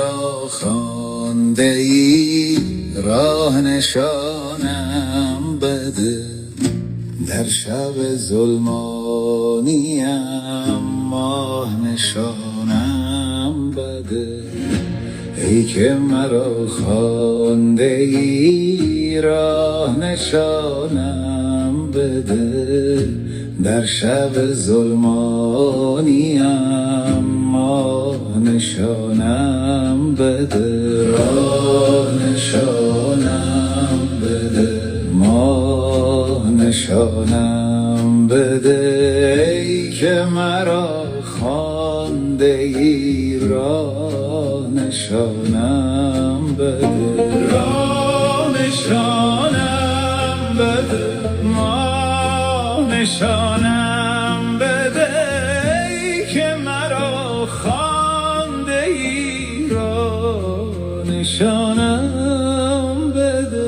مرا خوانده ای راه نشانم بده، در شب ظلمانیم ماه نشانم بده. ای که مرا خوانده ای راه نشانم بده، در شب ظلمانیم ماه نشانم بده. راه نشانم بده، ماه نشانم بده. ای که مرا خوانده ای راه نشانم بده. راه نشانم بده، ماه نشانم بده. ای که مرا خوانده ای راه نشانم بده.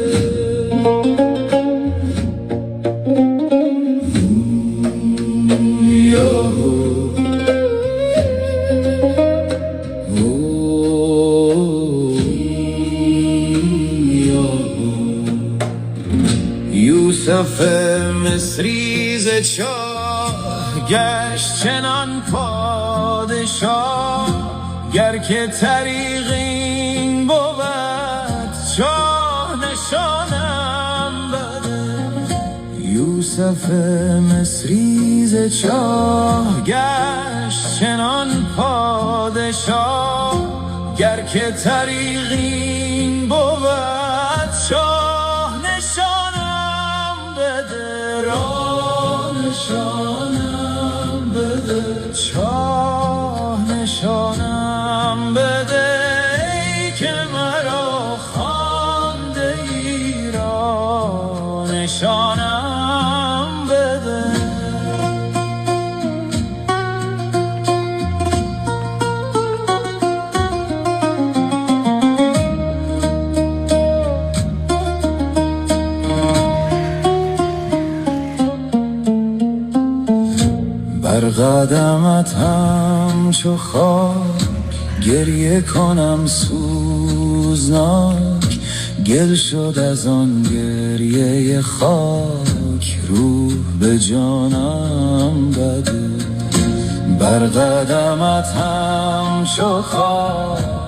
یوسف مصری ز چاه گشت چنان پادشاه، گر که طریق این بود چاه نشانم بده. یوسف مصری ز چاه گشت چنان پادشاه، گر که طریق این بود چاه نشانم بده. راه نشانم بده، چاه نشانم بده. ای که مرا خوانده ای راه نشانم بده. بر قدمت همچو خاک گریه کنم سوزناک، گل شد از آن گریه خاک روح به جانم بده. بر قدمت همچو خاک